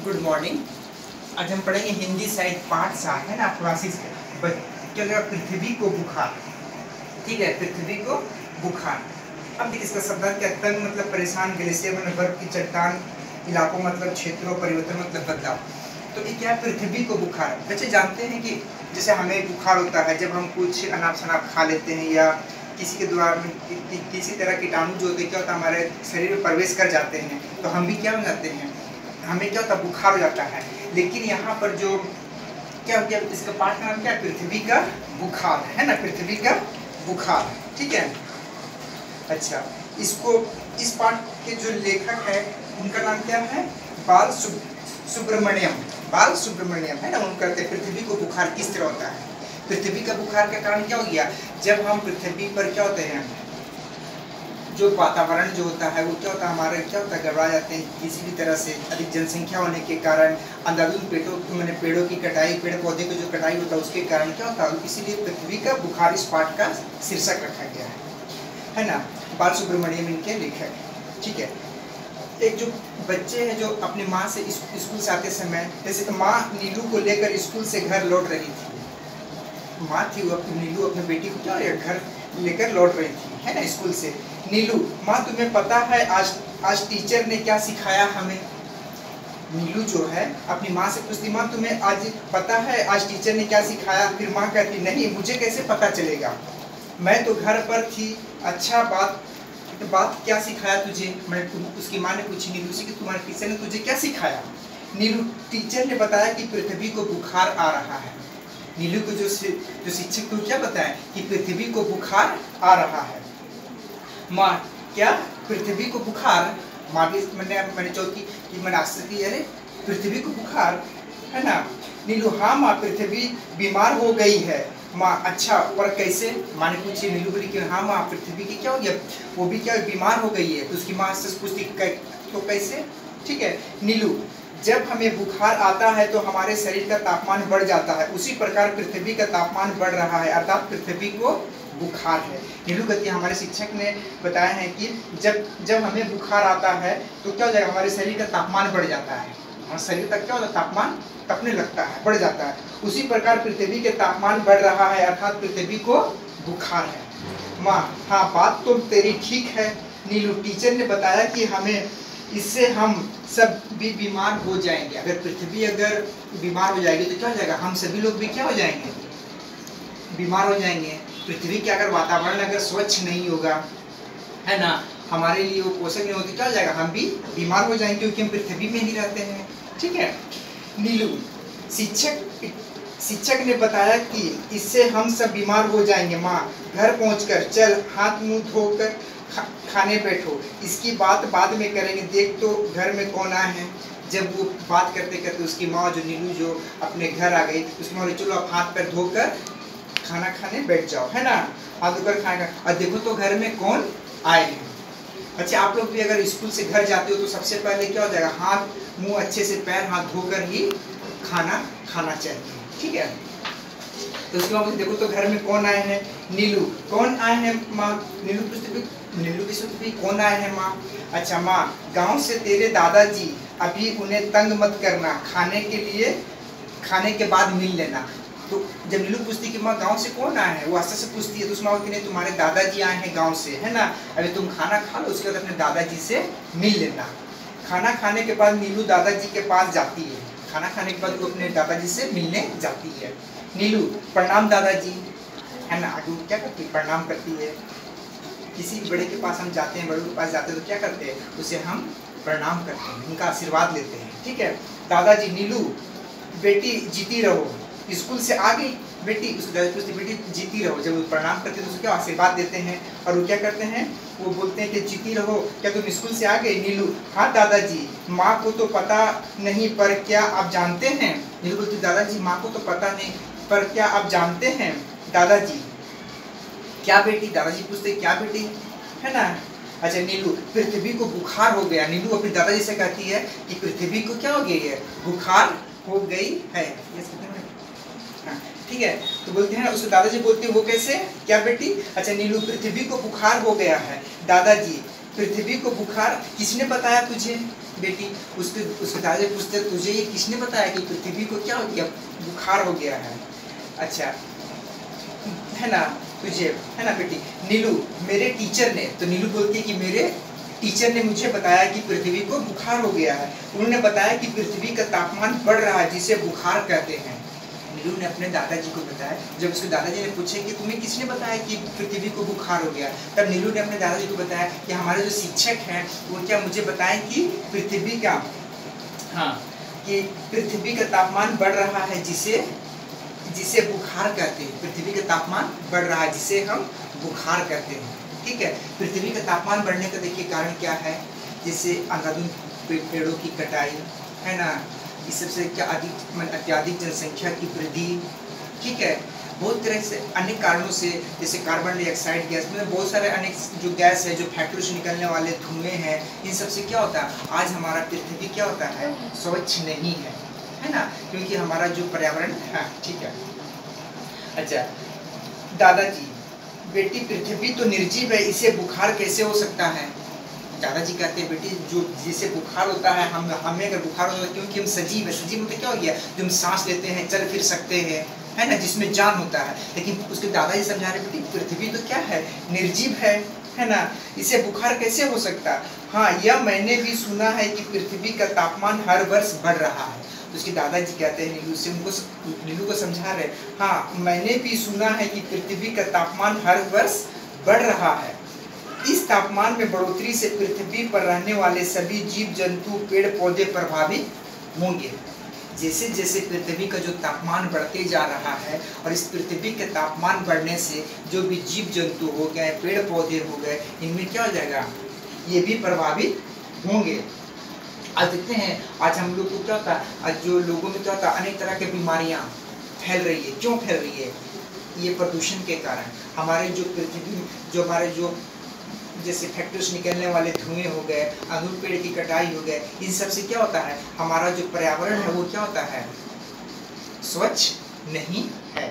Good morning. आज हम पढ़ेंगे हिंदी साहित्य पाठ 7 है ना, क्लासिस चलेगा पृथ्वी को बुखार। ठीक है, पृथ्वी को बुखार। अब देखिए इसका शब्दार्थ क्या, तंग मतलब परेशान, ग्लेशियर मतलब बर्फ की चट्टान, इलाकों मतलब क्षेत्रों, परिवर्तन मतलब बदलाव। तो ये क्या है, पृथ्वी को बुखार। बच्चे जानते हैं कि जैसे हमें बुखार होता है जब हम कुछ अनाप शनाप खा लेते हैं या किसी के द्वारा किसी तरह कीटाणु जो होते क्या होता है हमारे शरीर में प्रवेश कर जाते हैं तो हम भी क्या हो जाते हैं, हमें क्या होता है, बुखार हो जाता है। लेकिन यहाँ पर जो क्या हो गया, इसका पाठ का नाम क्या है, पृथ्वी का बुखार है ना, पृथ्वी का बुखार। ठीक है, अच्छा इसको इस पाठ के जो लेखक है उनका नाम क्या है, बाल सुब्रमण्यम, बाल सुब्रमण्यम है ना। उनका कहते हैं पृथ्वी को बुखार किस तरह होता है। पृथ्वी का बुखार का कारण क्या हो गया, जब हम पृथ्वी पर क्या होते हैं, जो वातावरण जो होता है वो क्या होता है, हमारे क्या होता है, घबरा जाते हैं किसी भी तरह से। अधिक जनसंख्या होने के कारण, अंधाधुंध पेड़ों की कटाई, पेड़ पौधे की जो कटाई होता है उसके कारण क्या होता है, इसीलिए पृथ्वी का बुखार इस पाठ का शीर्षक रखा गया है ना। बाल सुब्रमण्यम इनके लेखक। ठीक है, एक जो बच्चे हैं जो अपनी माँ से स्कूल से आते समय, जैसे माँ नीलू को लेकर स्कूल से घर लौट रही थी, माँ थी वो नीलू अपनी बेटी को क्या घर लेकर लौट रही थी है ना स्कूल से। नीलू, माँ तुम्हें पता है आज टीचर ने क्या सिखाया हमें। नीलू जो है अपनी माँ से पूछती, माँ तुम्हें आज पता है आज टीचर ने क्या सिखाया। फिर माँ कहती, नहीं मुझे कैसे पता चलेगा, मैं तो घर पर थी। अच्छा बात क्या सिखाया तुझे, उसकी माँ ने पूछी नीलू से कि तुम्हारे टीचर ने तुझे क्या सिखाया। नीलू, टीचर ने बताया कि पृथ्वी को बुखार आ रहा है। नीलू को जो शिक्षक को क्या बताया कि पृथ्वी को बुखार आ रहा है। माँ, क्या पृथ्वी को बुखार। माँ भी मैंने चौथी कि मैंने आश्चर्य की, अरे पृथ्वी को बुखार है ना। नीलू, हाँ माँ पृथ्वी बीमार हो गई है। माँ, अच्छा पर कैसे। माँ ने पूछी, नीलू बोली कि हाँ माँ पृथ्वी की क्या हो गया, वो भी क्या बीमार हो गई है। तो उसकी माँ से पूछती तो कैसे। ठीक है, नीलू, जब हमें बुखार आता है तो हमारे शरीर का तापमान बढ़ जाता है, उसी प्रकार पृथ्वी का तापमान बढ़ रहा है, अर्थात पृथ्वी को बुखार है। नीलू कहती है हमारे शिक्षक ने बताया है कि जब हमें बुखार आता है तो क्या हो जाएगा, हमारे शरीर का तापमान बढ़ जाता है, हमारे शरीर का क्या होता है, तापमान तपने लगता है, बढ़ जाता है। उसी प्रकार पृथ्वी के तापमान बढ़ रहा है, अर्थात पृथ्वी को बुखार है। माँ, हाँ बात तो तेरी ठीक है। नीलू, टीचर ने बताया कि हमें इससे हम सब भी बीमार हो जाएंगे। अगर पृथ्वी अगर बीमार हो जाएगी तो क्या हो जाएगा, हम सभी लोग भी क्या हो जाएंगे, बीमार हो जाएंगे। पृथ्वी के अगर वातावरण अगर स्वच्छ नहीं होगा है ना, हमारे लिए वो पोषक नहीं होती, क्या हो जाएगा, हम भी बीमार हो जाएंगे क्योंकि हम पृथ्वी में ही रहते हैं। ठीक है, नीलू, शिक्षक ने बताया कि इससे हम सब बीमार हो जाएंगे। माँ, घर पहुंचकर चल हाथ मुंह धोकर खाने बैठो, इसकी बात बाद में करेंगे, देख तो घर में कौन आए हैं। जब वो बात करते करते उसकी माँ जो नीलू जो अपने घर आ गई, उसकी माँ, चलो आप हाथ पैर धोकर खाना खाने बैठ जाओ है ना, हाथ धोकर खाना और देखो तो घर में कौन आए हैं। अच्छा, आप लोग भी अगर स्कूल से घर जाते हो तो सबसे पहले क्या हो जाएगा, हाथ मुंह अच्छे से पैर हाथ धोकर ही खाना खाना चाहिए। ठीक है, तो उसके बाद देखो तो घर में कौन आए हैं। नीलू, कौन आए हैं माँ। नीलू की सोचती कौन आए हैं माँ। अच्छा माँ, गांव से तेरे दादाजी, अभी उन्हें तंग मत करना, खाने के बाद मिल लेना। तो जब नीलू पूछती कि माँ गांव से कौन आए हैं, वो आस्ते से पूछती है तो उसमें कि नहीं तुम्हारे दादाजी आए हैं गांव से है ना, अभी तुम खाना खा लो उसके बाद अपने दादाजी से मिल लेना। खाना खाने के बाद नीलू दादाजी के पास जाती है, खाना खाने के बाद वो अपने दादाजी से मिलने जाती है। नीलू, प्रणाम दादाजी है ना, आगे क्या करती है, प्रणाम करती है। किसी बड़े के पास हम जाते हैं, बड़ों के पास जाते हैं तो क्या करते हैं, उसे हम प्रणाम करते हैं, उनका आशीर्वाद लेते हैं। ठीक है, दादाजी, नीलू बेटी जीती रहो, स्कूल से आ गई बेटी, उसको दादाजी पूछते बेटी जीती रहो। जब वो प्रणाम करते हैं तो उसको क्या आशीर्वाद देते हैं और वो क्या करते हैं, वो बोलते हैं कि जीती रहो, क्या तुम स्कूल से आ गए। नीलू, हाँ दादाजी, माँ को तो पता नहीं पर क्या आप जानते हैं। नीलू बोलती दादाजी माँ को तो पता नहीं पर क्या आप जानते हैं। दादाजी, क्या बेटी, दादाजी पूछते क्या बेटी है ना। अच्छा नीलू, पृथ्वी को बुखार हो गया। नीलू अपने दादाजी से कहती है कि पृथ्वी को क्या हो गई है, बुखार हो गई है। ठीक है, तो बोलते हैं उसके दादाजी बोलते हैं वो कैसे, क्या बेटी। अच्छा नीलू, पृथ्वी को बुखार हो गया है। दादाजी, पृथ्वी को बुखार किसने बताया तुझे। बेटी उसके दादा पूछते तुझे ये किसने बताया कि पृथ्वी को क्या हो गया, बुखार हो गया है। अच्छा है ना, तुझे है ना बेटी। नीलू मेरे टीचर ने, तो नीलू बोलती है कि मेरे टीचर ने मुझे बताया कि पृथ्वी को बुखार हो गया है। उन्होंने बताया कि पृथ्वी का तापमान बढ़ रहा है जिसे बुखार कहते हैं। नीलू ने अपने दादाजी को बताया। जब उसके दादाजी ने पूछे कि तुम्हें किसने बताया कि पृथ्वी को बुखार हो गया, तब नीलू ने अपने दादाजी को बताया कि हमारे जो शिक्षक हैं वो क्या मुझे बताएं कि पृथ्वी का, हाँ, कि पृथ्वी का तापमान बढ़ रहा है जिसे बुखार कहते हैं। पृथ्वी का तापमान बढ़ रहा है जिसे हम बुखार कहते हैं। ठीक है, पृथ्वी का तापमान बढ़ने का देखिए कारण क्या है, जैसे अंधाधुंध पेड़ों की कटाई है ना, इस सबसे क्या अत्यधिक जनसंख्या की वृद्धि। ठीक है, बहुत तरह से अनेक कारणों से, जैसे कार्बन डाइऑक्साइड गैस में बहुत सारे अनेक जो गैस है, जो फैक्ट्री से निकलने वाले धुएं हैं, इन सबसे क्या होता है आज हमारा पृथ्वी क्या होता है, स्वच्छ नहीं है ना, क्योंकि हमारा जो पर्यावरण है। ठीक है, अच्छा दादाजी बेटी पृथ्वी तो निर्जीव है, इसे बुखार कैसे हो सकता है। दादाजी कहते हैं बेटी जो जिसे बुखार होता है, हमें अगर बुखार होता है क्योंकि हम सजीव है। सजीव मतलब क्या हो गया, जो हम सांस लेते हैं, चल फिर सकते हैं, है ना, जिसमें जान होता है। लेकिन उसके दादाजी समझा रहे बेटी पृथ्वी तो क्या है, निर्जीव है ना, इसे बुखार कैसे हो सकता। हाँ, यह मैंने भी सुना है कि पृथ्वी का तापमान हर वर्ष बढ़ रहा है। तो उसके दादाजी कहते हैं नीलू को समझा रहे, हाँ मैंने भी सुना है कि पृथ्वी का तापमान हर वर्ष बढ़ रहा है। इस तापमान में बढ़ोतरी से पृथ्वी पर रहने वाले सभी जीव जंतु, पेड़ पौधे प्रभावित होंगे। जैसे जैसे पृथ्वी का जो तापमान बढ़ते जा रहा है और इस पृथ्वी के तापमान बढ़ने से जो भी जीव जंतु हो गए, पेड़ पौधे हो गए, इनमें क्या हो जाएगा, ये भी प्रभावित होंगे। आज देखते हैं आज हम लोग को क्या होता है, आज जो लोगों में क्या होता है, अनेक तरह की बीमारियां फैल रही है। क्यों फैल रही है, ये प्रदूषण के कारण। हमारे जो पृथ्वी, जो हमारे जो जैसे फैक्ट्री से निकलने वाले धुएं हो गए, अंगूर पेड़ की कटाई हो गए, इन सब से क्या होता है हमारा जो पर्यावरण है वो क्या होता है, स्वच्छ नहीं है।